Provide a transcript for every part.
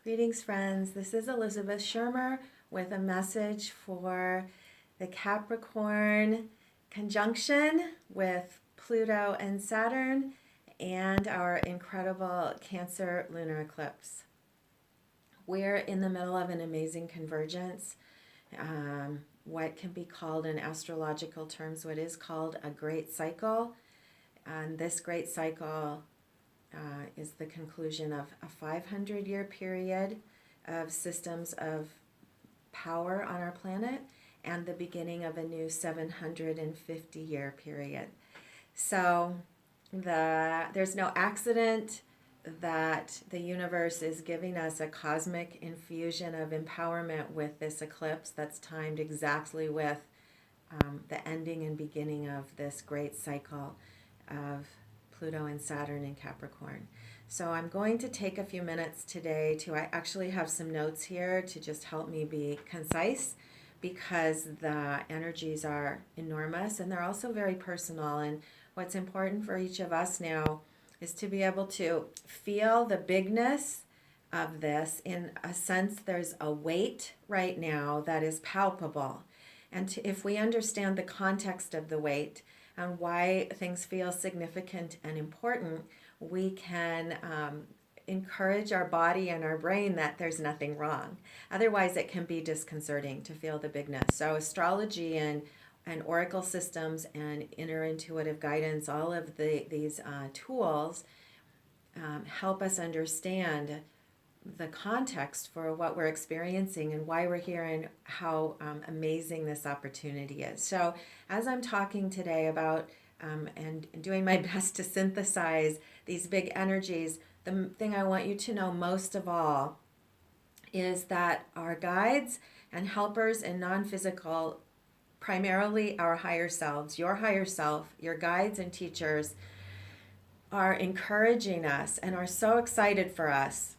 Greetings, friends. This is Elizabeth Schermer with a message for the Capricorn conjunction with Pluto and Saturn and our incredible Cancer lunar eclipse. We're in the middle of an amazing convergence, what can be called in astrological terms, what is called a great cycle. And this great cycle is the conclusion of a 500-year period of systems of power on our planet and the beginning of a new 750-year period. So there's no accident that the universe is giving us a cosmic infusion of empowerment with this eclipse that's timed exactly with the ending and beginning of this great cycle of Pluto and Saturn in Capricorn. So I'm going to take a few minutes today I actually have some notes here to just help me be concise, because the energies are enormous and they're also very personal. And what's important for each of us now is to be able to feel the bigness of this. In a sense, there's a weight right now that is palpable. And if we understand the context of the weight, and why things feel significant and important, we can encourage our body and our brain that there's nothing wrong. Otherwise, it can be disconcerting to feel the bigness. So astrology and oracle systems and inner intuitive guidance, all of these tools help us understand the context for what we're experiencing and why we're here and how amazing this opportunity is. So as I'm talking today about and doing my best to synthesize these big energies, the thing I want you to know most of all is that our guides and helpers in non-physical, primarily our higher selves, your higher self, your guides and teachers, are encouraging us and are so excited for us,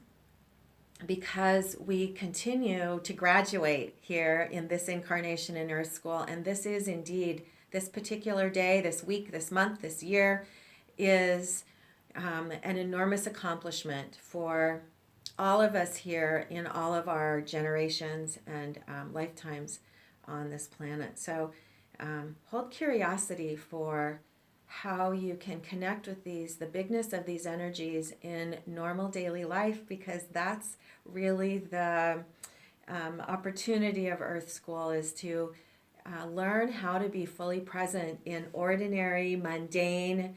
because we continue to graduate here in this incarnation in Earth School. And this is indeed, this particular day, this week, this month, this year is an enormous accomplishment for all of us here in all of our generations and lifetimes on this planet. So hold curiosity for how you can connect with the bigness of these energies in normal daily life, because that's really the opportunity of Earth School, is to learn how to be fully present in ordinary, mundane,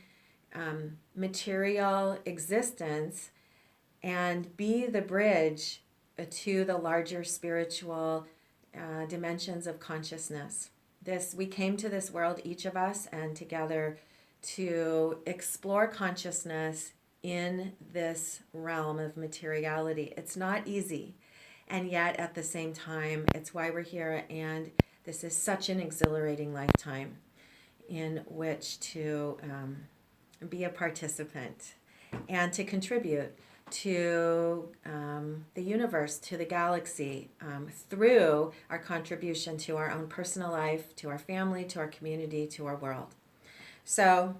material existence and be the bridge to the larger spiritual dimensions of consciousness. We came to this world, each of us, and together to explore consciousness in this realm of materiality. It's not easy, and yet at the same time, it's why we're here, and this is such an exhilarating lifetime in which to be a participant and to contribute to the universe, to the galaxy, through our contribution to our own personal life, to our family, to our community, to our world. So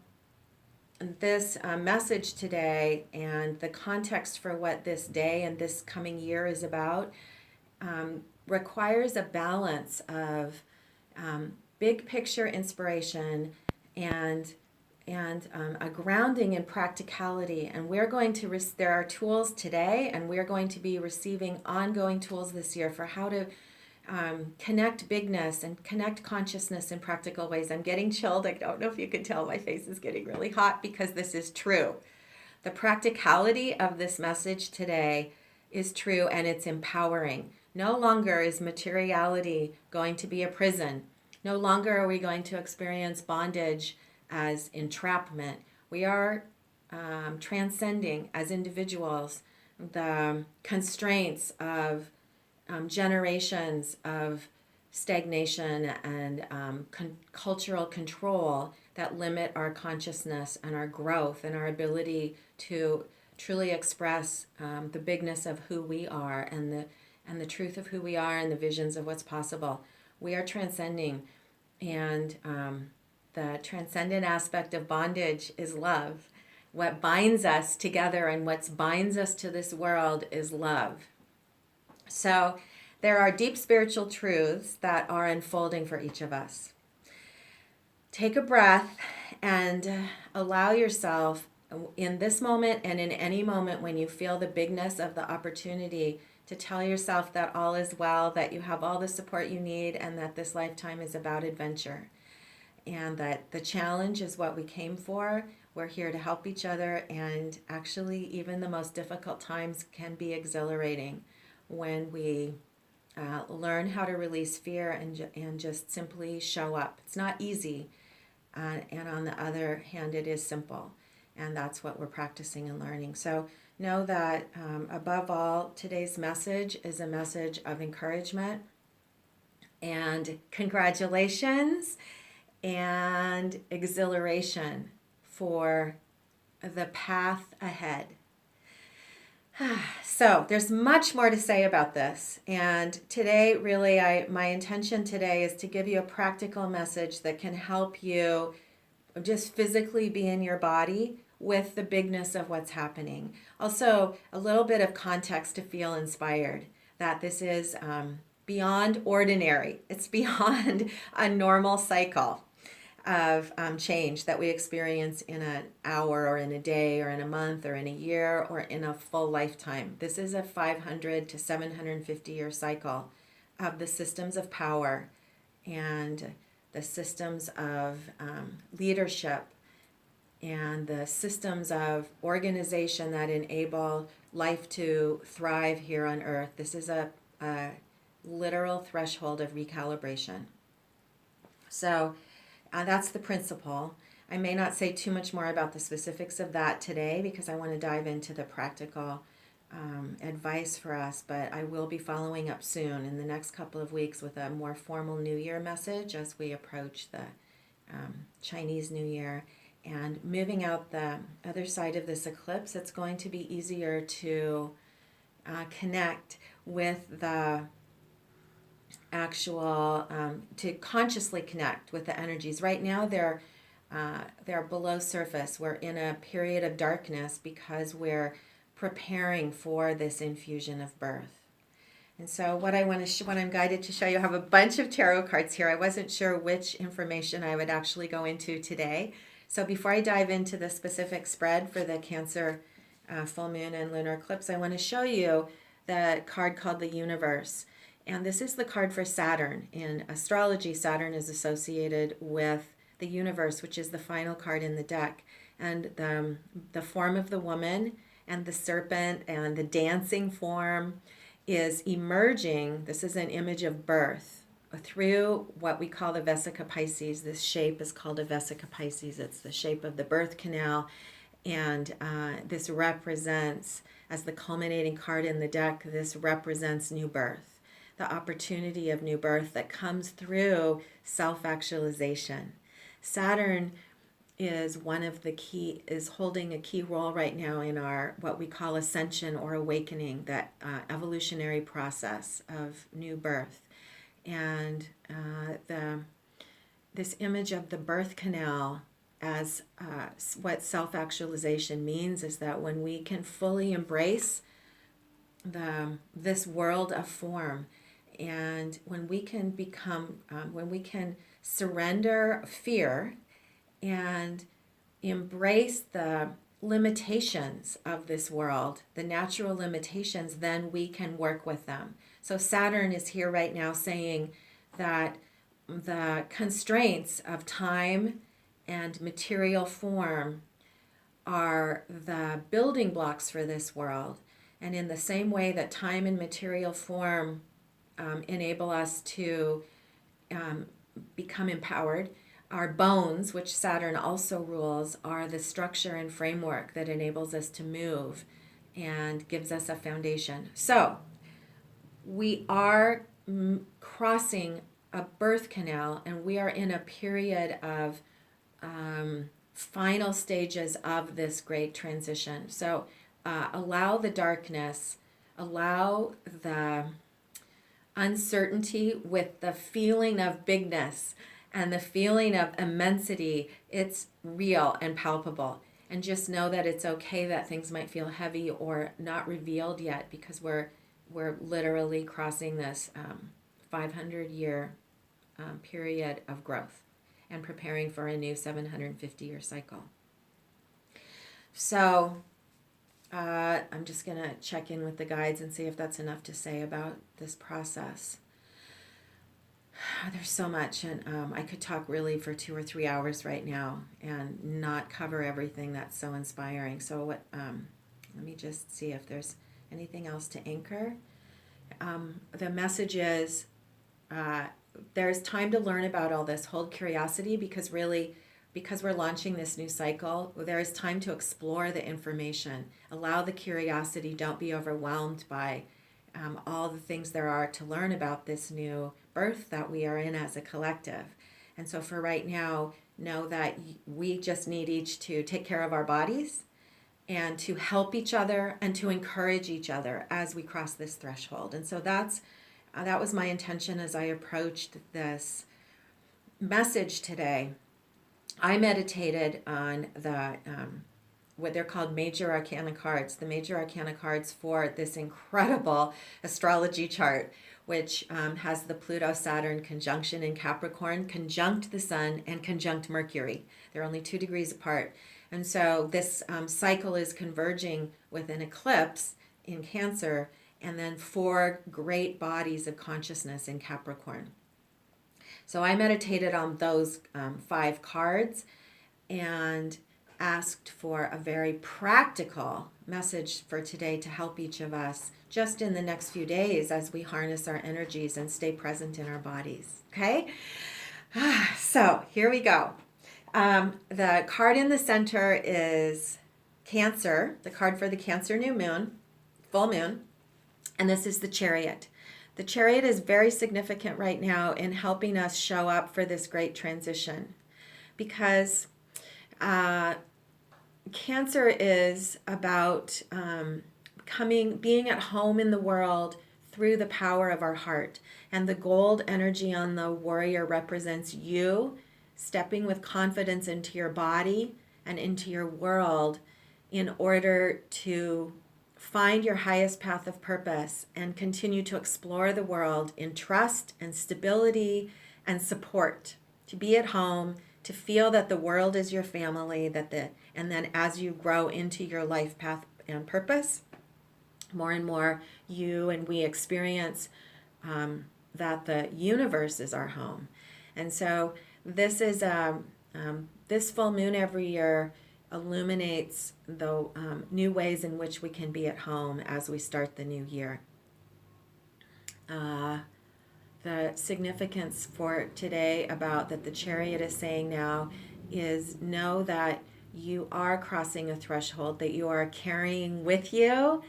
this message today and the context for what this day and this coming year is about requires a balance of big picture inspiration and a grounding in practicality. And we're going to there are tools today, and we're going to be receiving ongoing tools this year for how to connect bigness and connect consciousness in practical ways. I'm getting chilled. I don't know if you can tell, my face is getting really hot, because this is true. The practicality of this message today is true, and it's empowering. No longer is materiality going to be a prison. No longer are we going to experience bondage as entrapment. We are transcending as individuals the constraints of generations of stagnation and cultural control that limit our consciousness and our growth and our ability to truly express the bigness of who we are and the truth of who we are and the visions of what's possible. We are transcending, and the transcendent aspect of bondage is love. What binds us together and what binds us to this world is love. So there are deep spiritual truths that are unfolding for each of us. Take a breath and allow yourself in this moment and in any moment when you feel the bigness of the opportunity to tell yourself that all is well, that you have all the support you need, and that this lifetime is about adventure. And that the challenge is what we came for. We're here to help each other, and actually, even the most difficult times can be exhilarating when we learn how to release fear and just simply show up. It's not easy, and on the other hand, it is simple, and that's what we're practicing and learning. So know that above all, today's message is a message of encouragement and congratulations and exhilaration for the path ahead. So there's much more to say about this, and today really my intention today is to give you a practical message that can help you just physically be in your body with the bigness of what's happening. Also, a little bit of context to feel inspired that this is beyond ordinary. It's beyond a normal cycle of change that we experience in an hour or in a day or in a month or in a year or in a full lifetime. This is a 500 to 750 year cycle of the systems of power and the systems of leadership and the systems of organization that enable life to thrive here on Earth. This is a literal threshold of recalibration. So that's the principle. I may not say too much more about the specifics of that today because I want to dive into the practical advice for us, but I will be following up soon in the next couple of weeks with a more formal New Year message as we approach the Chinese New Year. And moving out the other side of this eclipse, it's going to be easier to connect with the actual, to consciously connect with the energies. Right now they're below surface. We're in a period of darkness because we're preparing for this infusion of birth. And so what I'm guided to show you, I have a bunch of tarot cards here. I wasn't sure which information I would actually go into today. So before I dive into the specific spread for the Cancer full moon and lunar eclipse, I want to show you the card called the Universe. And this is the card for Saturn. In astrology, Saturn is associated with the universe, which is the final card in the deck. And the form of the woman and the serpent and the dancing form is emerging. This is an image of birth through what we call the Vesica Pisces. This shape is called a Vesica Pisces. It's the shape of the birth canal. And this represents, as the culminating card in the deck, this represents new birth. The opportunity of new birth that comes through self-actualization. Saturn is holding a key role right now in our what we call ascension or awakening, that evolutionary process of new birth. And this image of the birth canal as what self-actualization means is that when we can fully embrace this world of form, and when we can surrender fear and embrace the limitations of this world, the natural limitations, then we can work with them. So Saturn is here right now saying that the constraints of time and material form are the building blocks for this world. And in the same way that time and material form enable us to become empowered, our bones, which Saturn also rules, are the structure and framework that enables us to move and gives us a foundation. So we are crossing a birth canal, and we are in a period of final stages of this great transition. So allow the darkness, allow the uncertainty with the feeling of bigness and the feeling of immensity. It's real and palpable. And just know that it's okay that things might feel heavy or not revealed yet, because we're we're literally crossing this 500-year period of growth and preparing for a new 750-year cycle. So I'm just going to check in with the guides and see if that's enough to say about this process. There's so much, and I could talk really for 2 or 3 hours right now and not cover everything that's so inspiring. So what? Let me just see if there's anything else to anchor. The message is there's time to learn about all this. Hold curiosity, because we're launching this new cycle, there is time to explore the information. Allow the curiosity. Don't be overwhelmed by all the things there are to learn about this new birth that we are in as a collective. And so for right now, know that we just need each to take care of our bodies and to help each other and to encourage each other as we cross this threshold. And so that was my intention as I approached this message today. I meditated on the what they're called major arcana cards, the major arcana cards for this incredible astrology chart, which has the Pluto Saturn conjunction in Capricorn, conjunct the Sun, and conjunct Mercury. They're only 2 degrees apart. And so this cycle is converging with an eclipse in Cancer, and then 4 great bodies of consciousness in Capricorn. So I meditated on those 5 cards and asked for a very practical message for today to help each of us just in the next few days as we harness our energies and stay present in our bodies. Okay? So here we go. The card in the center is Cancer, the card for the Cancer new moon, full moon, and this is the Chariot. The Chariot is very significant right now in helping us show up for this great transition, because Cancer is about being at home in the world through the power of our heart. And the gold energy on the warrior represents you stepping with confidence into your body and into your world in order to find your highest path of purpose and continue to explore the world in trust and stability and support. To be at home, to feel that the world is your family, and then as you grow into your life path and purpose, more and more you and we experience that the universe is our home. And so this is this full moon every year illuminates the new ways in which we can be at home as we start the new year. The significance for today about that the Chariot is saying now is know that you are crossing a threshold, that you are carrying with you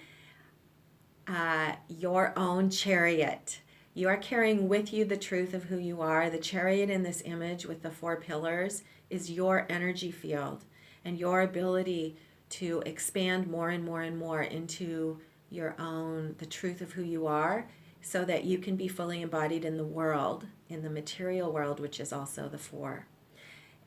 your own chariot. You are carrying with you the truth of who you are. The Chariot in this image with the 4 pillars is your energy field and your ability to expand more and more and more into your own, the truth of who you are, so that you can be fully embodied in the world, in the material world, which is also the 4.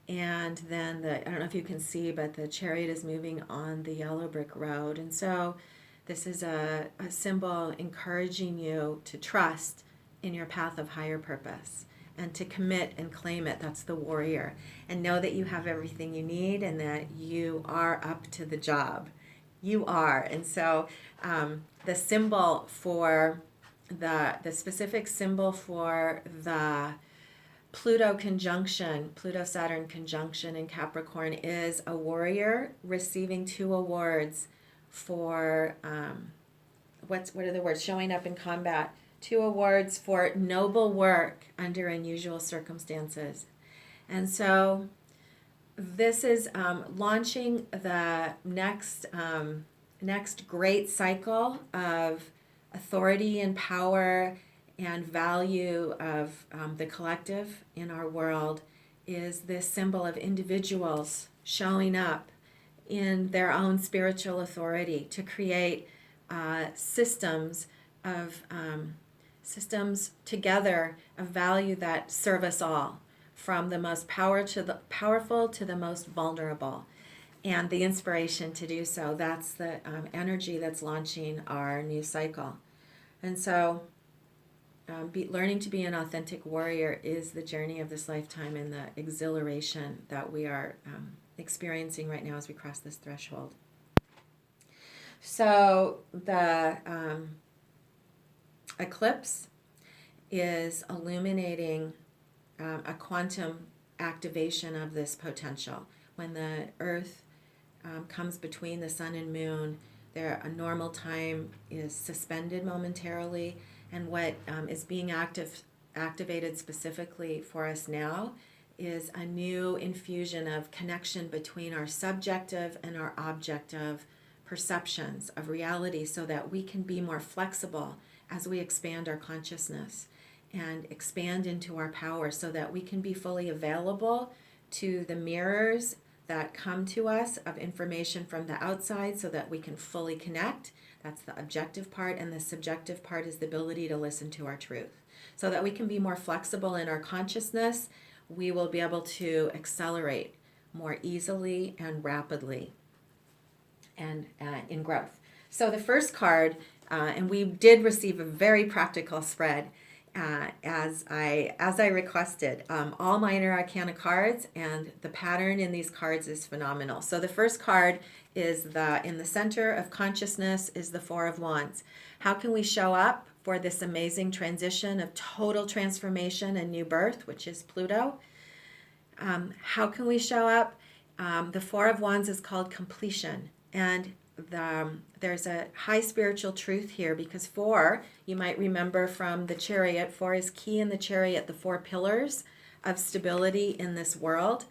And then I don't know if you can see, but the Chariot is moving on the yellow brick road. And so this is a symbol encouraging you to trust in your path of higher purpose and to commit and claim it. That's the warrior. And know that you have everything you need and that you are up to the job. You are. And so the symbol for the specific symbol for the Pluto Saturn conjunction in Capricorn is a warrior receiving 2 awards for what are the words? Showing up in combat. 2 awards for noble work under unusual circumstances. And so this is launching the next great cycle of authority and power and value of the collective in our world, is this symbol of individuals showing up in their own spiritual authority to create systems together of value that serve us all, from the most powerful to the most vulnerable, and the inspiration to do so. That's the energy that's launching our new cycle. And so learning to be an authentic warrior is the journey of this lifetime and the exhilaration that we are experiencing right now as we cross this threshold. So the eclipse is illuminating a quantum activation of this potential. When the Earth comes between the sun and moon, a normal time is suspended momentarily, and what is being activated specifically for us now is a new infusion of connection between our subjective and our objective perceptions of reality, so that we can be more flexible as we expand our consciousness and expand into our power, so that we can be fully available to the mirrors that come to us of information from the outside, so that we can fully connect. That's the objective part, and the subjective part is the ability to listen to our truth. So that we can be more flexible in our consciousness, we will be able to accelerate more easily and rapidly and in growth. So the first card, and we did receive a very practical spread as I requested. All minor arcana cards, and the pattern in these cards is phenomenal. So the first card is in the center of consciousness is the Four of Wands. How can we show up for this amazing transition of total transformation and new birth, which is Pluto? How can we show up? The Four of Wands is called completion, and there's a high spiritual truth here, because four, you might remember from the Chariot, four is key in the Chariot, the four pillars of stability in this world.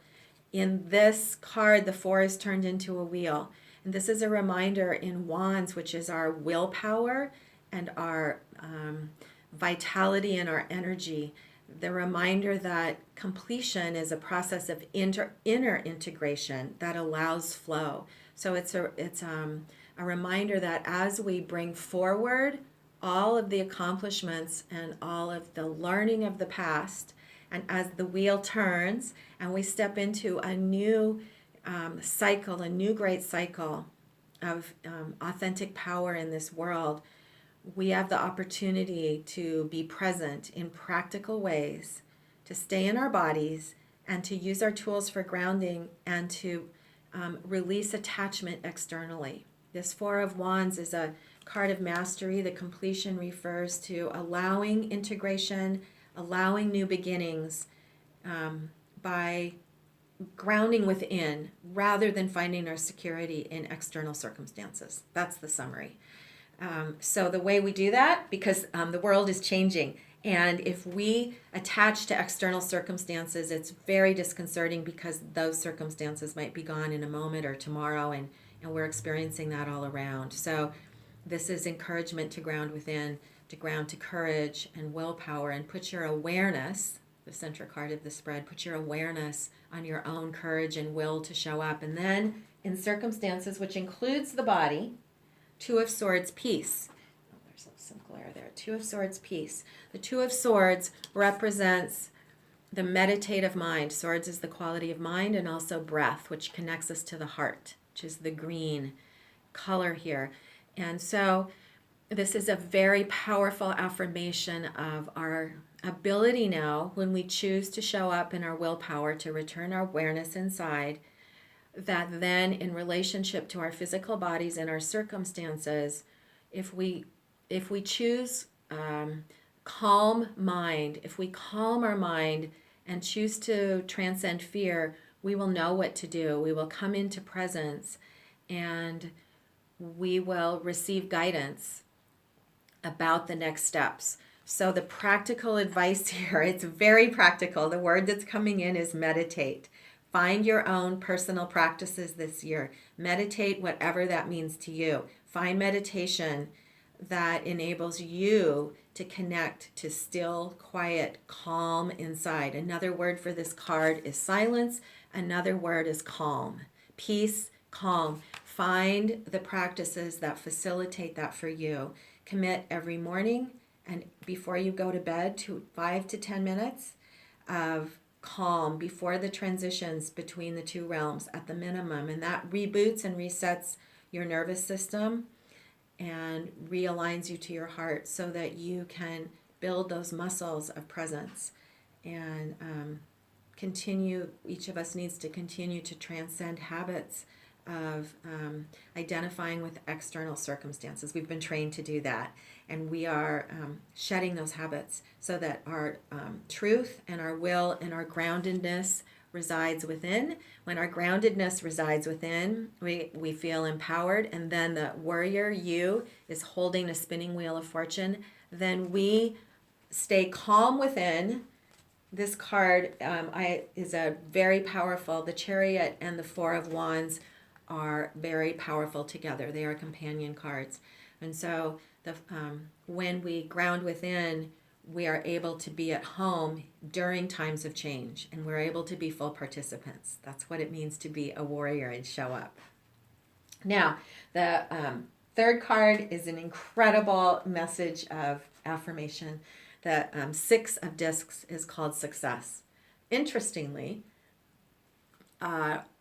In this card, the four is turned into a wheel, and this is a reminder in Wands, which is our willpower and our vitality and our energy. The reminder that completion is a process of inner integration that allows flow. So it's a reminder that as we bring forward all of the accomplishments and all of the learning of the past, and as the wheel turns and we step into a new cycle, a new great cycle of authentic power in this world, we have the opportunity to be present in practical ways, to stay in our bodies, and to use our tools for grounding, and to release attachment externally. This Four of Wands is a card of mastery. The completion refers to allowing integration, allowing new beginnings by grounding within, rather than finding our security in external circumstances. That's the summary. So the way we do that, because the world is changing, and if we attach to external circumstances, it's very disconcerting, because those circumstances might be gone in a moment or tomorrow, and we're experiencing that all around. So this is encouragement to ground within, to ground to courage and willpower, and put your awareness, the central card of the spread, put your awareness on your own courage and will to show up. And then in circumstances, which includes the body, Two of Swords, peace. Oh, there's some glare there. Two of Swords, peace. The Two of Swords represents the meditative mind. Swords is the quality of mind, and also breath, which connects us to the heart, which is the green color here. And so this is a very powerful affirmation of our ability now, when we choose to show up in our willpower, to return our awareness inside, that then in relationship to our physical bodies and our circumstances, if we choose calm mind, if we calm our mind and choose to transcend fear, we will know what to do. We will come into presence, and we will receive guidance about the next steps. So the practical advice here, it's very practical. The word that's coming in is meditate. Find your own personal practices this year. Meditate, whatever that means to you. Find meditation that enables you to connect to still, quiet, calm inside. Another word for this card is silence. Another word is calm. Peace, calm. Find the practices that facilitate that for you. Commit every morning and before you go to bed to 5 to 10 minutes of calm before the transitions between the two realms at the minimum, and that reboots and resets your nervous system and realigns you to your heart so that you can build those muscles of presence and continue. Each of us needs to continue to transcend habits of identifying with external circumstances. We've been trained to do that, and we are shedding those habits so that our truth and our will and our groundedness resides within. When our groundedness resides within, we feel empowered, and then the warrior you is holding a spinning wheel of fortune. Then we stay calm within. This card is a very powerful. The Chariot and the Four of Wands are very powerful together. They are companion cards. And so when we ground within, we are able to be at home during times of change, and we're able to be full participants. That's what it means to be a warrior and show up. Now, the third card is an incredible message of affirmation. The Six of Discs is called success. Interestingly,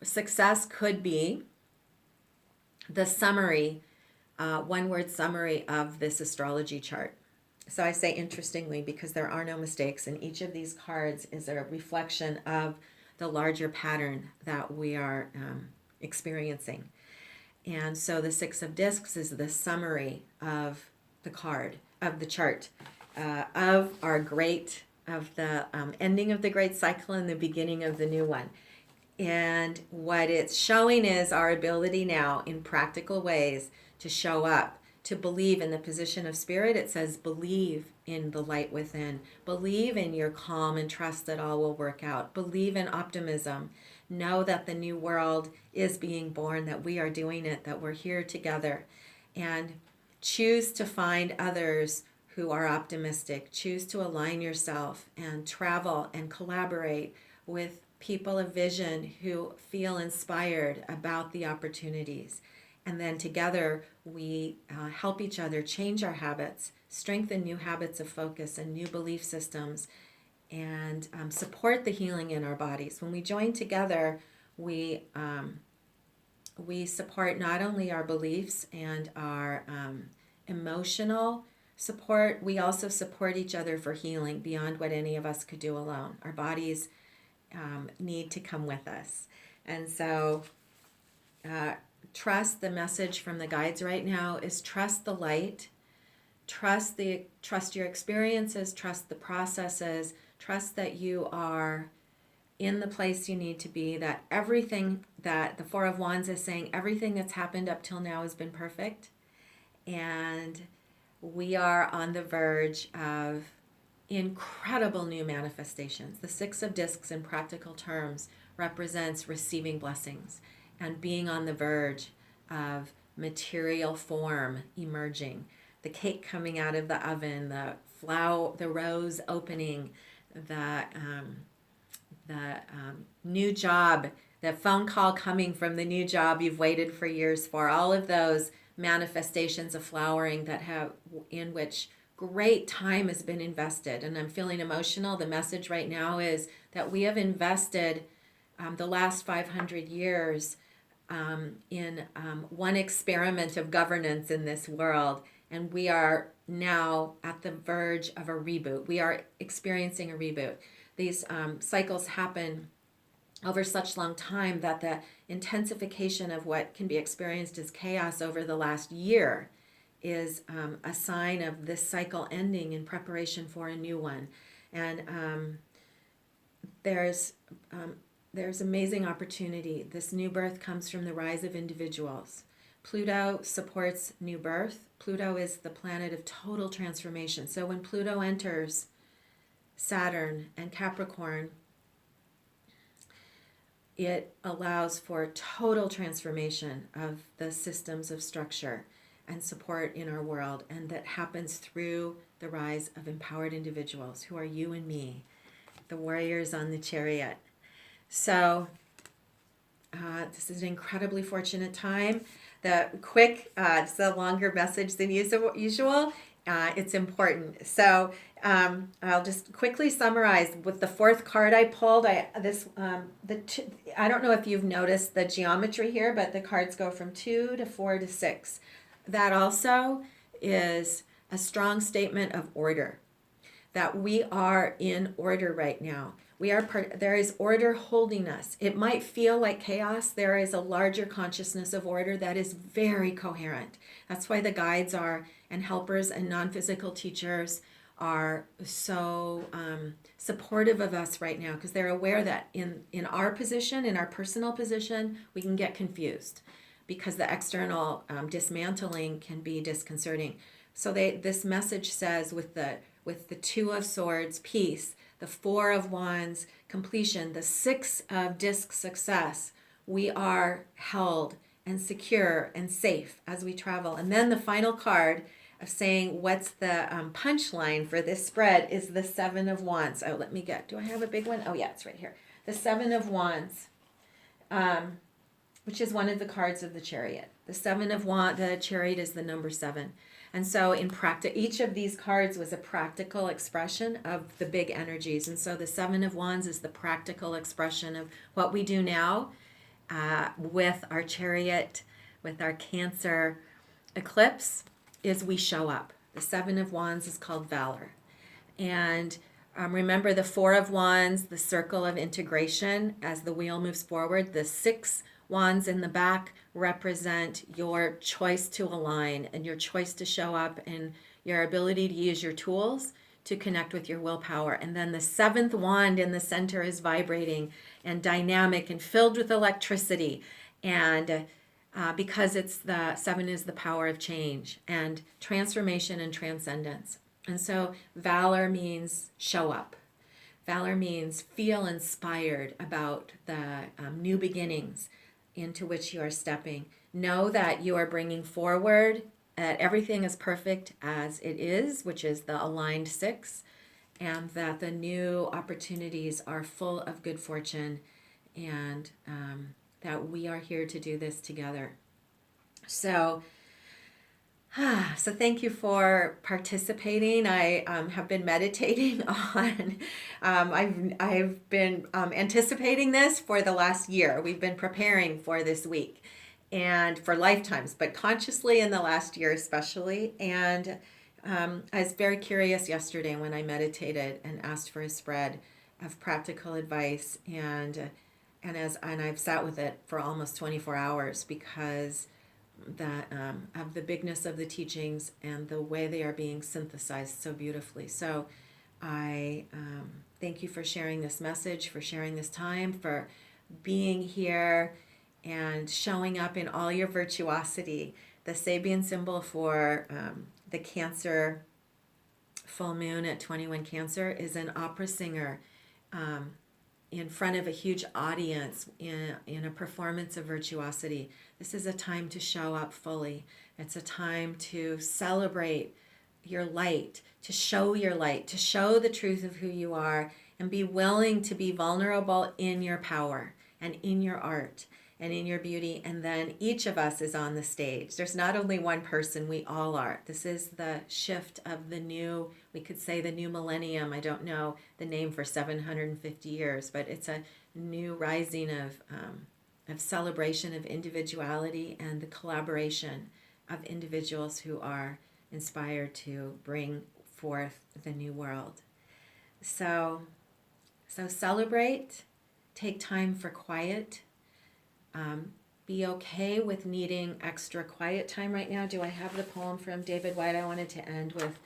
success could be the summary, one-word summary of this astrology chart. So I say interestingly because there are no mistakes, and each of these cards is a reflection of the larger pattern that we are experiencing. And so the Six of Discs is the summary of the card, of the chart, of the ending of the great cycle and the beginning of the new one. And what it's showing is our ability now in practical ways to show up, to believe in the position of spirit. It says believe in the light within. Believe in your calm and trust that all will work out. Believe in optimism. Know that the new world is being born, that we are doing it, that we're here together. And choose to find others who are optimistic. Choose to align yourself and travel and collaborate with people of vision who feel inspired about the opportunities. And then together we help each other change our habits, strengthen new habits of focus and new belief systems, and support the healing in our bodies. When we join together, we support not only our beliefs and our emotional support, we also support each other for healing beyond what any of us could do alone. Our bodies need to come with us. And so trust the message from the guides right now is trust the light, trust your experiences, trust the processes, trust that you are in the place you need to be, that everything that the Four of Wands is saying, everything that's happened up till now has been perfect. And we are on the verge of incredible new manifestations. The Six of Discs in practical terms represents receiving blessings and being on the verge of material form emerging. The cake coming out of the oven, the rose opening, the new job, the phone call coming from the new job you've waited for years for, all of those manifestations of flowering in which great time has been invested. And I'm feeling emotional. The message right now is that we have invested the last 500 years in one experiment of governance in this world, and we are now at the verge of a reboot. We are experiencing a reboot. These cycles happen over such long time that the intensification of what can be experienced as chaos over the last year is a sign of this cycle ending in preparation for a new one. And there's amazing opportunity. This new birth comes from the rise of individuals. Pluto supports new birth. Pluto is the planet of total transformation. So when Pluto enters Saturn and Capricorn, it allows for total transformation of the systems of structure and support in our world, and that happens through the rise of empowered individuals who are you and me, the warriors on the chariot. So this is an incredibly fortunate time. The quick, it's a longer message than usual. It's important. So I'll just quickly summarize with the fourth card I pulled. I don't know if you've noticed the geometry here, but the cards go from 2 to 4 to 6. that also is a strong statement of order, that we are in order right now. There is order holding us. It might feel like chaos. There is a larger consciousness of order that is very coherent. That's why the guides are, and helpers and non-physical teachers are so supportive of us right now, because they're aware that in our position, in our personal position, we can get confused because the external dismantling can be disconcerting. So this message says with the Two of Swords, peace, the Four of Wands, completion, the Six of Discs, success, we are held and secure and safe as we travel. And then the final card of saying what's the punchline for this spread is the Seven of Wands. Oh, let me get, do I have a big one? Oh yeah, it's right here. The Seven of Wands, which is one of the cards of the Chariot. The Seven of Wands, the Chariot is the number 7. And so in practice, each of these cards was a practical expression of the big energies. And so the Seven of Wands is the practical expression of what we do now with our Chariot, with our Cancer eclipse, is we show up. The Seven of Wands is called valor. And remember the Four of Wands, the circle of integration as the wheel moves forward. The 6 wands in the back represent your choice to align and your choice to show up and your ability to use your tools to connect with your willpower. And then the 7th wand in the center is vibrating and dynamic and filled with electricity. And because it's the 7 is the power of change and transformation and transcendence. And so valor means show up. Valor means feel inspired about the new beginnings into which you are stepping. Know that you are bringing forward, that everything is perfect as it is, which is the aligned 6, and that the new opportunities are full of good fortune, and that we are here to do this together. So thank you for participating. I have been meditating on, I've been anticipating this for the last year. We've been preparing for this week and for lifetimes, but consciously in the last year especially. And I was very curious yesterday when I meditated and asked for a spread of practical advice, and I've sat with it for almost 24 hours because of the bigness of the teachings and the way they are being synthesized so beautifully. So I thank you for sharing this message, for sharing this time, for being here and showing up in all your virtuosity. The Sabian symbol for the Cancer full moon at 21 Cancer is an opera singer in front of a huge audience in a performance of virtuosity. This is a time to show up fully. It's a time to celebrate your light, to show your light, to show the truth of who you are, and be willing to be vulnerable in your power and in your art and in your beauty. And then each of us is on the stage. There's not only one person, we all are. This is the shift of the new, we could say the new millennium. I don't know the name for 750 years, but it's a new rising of celebration of individuality and the collaboration of individuals who are inspired to bring forth the new world. So celebrate, take time for quiet. Be okay with needing extra quiet time right now. Do I have the poem from David White? I wanted to end with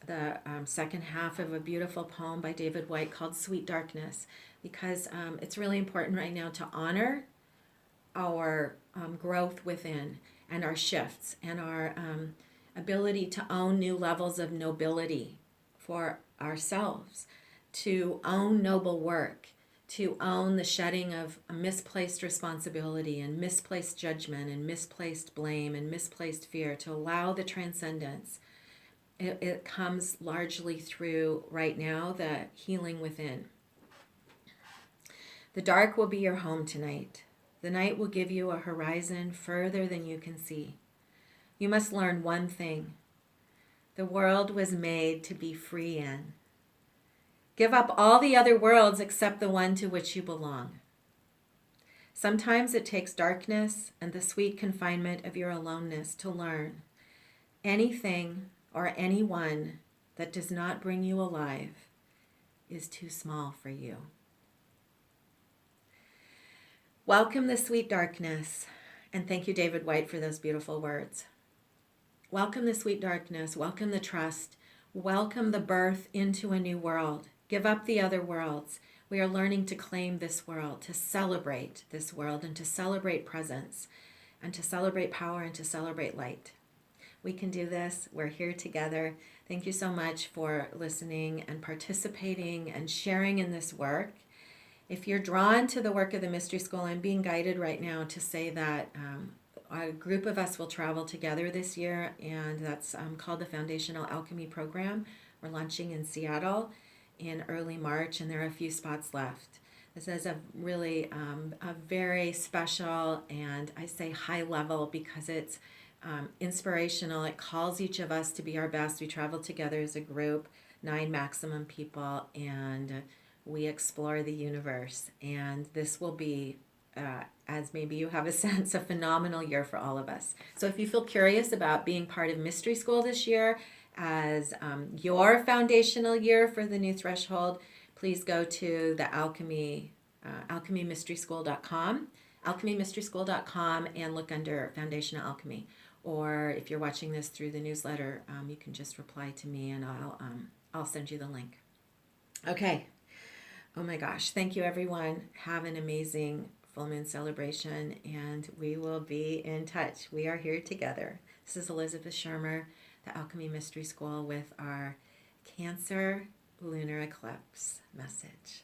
the second half of a beautiful poem by David White called Sweet Darkness, because it's really important right now to honor our growth within and our shifts and our ability to own new levels of nobility for ourselves, to own noble work, to own the shedding of a misplaced responsibility and misplaced judgment and misplaced blame and misplaced fear, to allow the transcendence. It comes largely through, right now, the healing within. The dark will be your home tonight. The night will give you a horizon further than you can see. You must learn one thing. The world was made to be free in. Give up all the other worlds except the one to which you belong. Sometimes it takes darkness and the sweet confinement of your aloneness to learn anything or anyone that does not bring you alive is too small for you. Welcome the sweet darkness, and thank you, David White, for those beautiful words. Welcome the sweet darkness, welcome the trust, welcome the birth into a new world. Give up the other worlds. We are learning to claim this world, to celebrate this world, and to celebrate presence, and to celebrate power, and to celebrate light. We can do this. We're here together. Thank you so much for listening and participating and sharing in this work. If you're drawn to the work of the Mystery School, I'm being guided right now to say that a group of us will travel together this year, and that's called the Foundational Alchemy Program. We're launching in Seattle in early March, and there are a few spots left. This is a really a very special, and I say high level because it's inspirational. It calls each of us to be our best. We travel together as a group, 9 maximum people, and we explore the universe. And this will be, as maybe you have a sense, a phenomenal year for all of us. So if you feel curious about being part of Mystery School this year as your foundational year for the new threshold, please go to the alchemymysteryschool.com, alchemymysteryschool.com, and look under Foundational Alchemy. Or if you're watching this through the newsletter, you can just reply to me, and I'll send you the link. Okay. Oh my gosh. Thank you, everyone. Have an amazing full moon celebration, and we will be in touch. We are here together. This is Elizabeth Schermer, the Alchemy Mystery School, with our Cancer Lunar Eclipse message.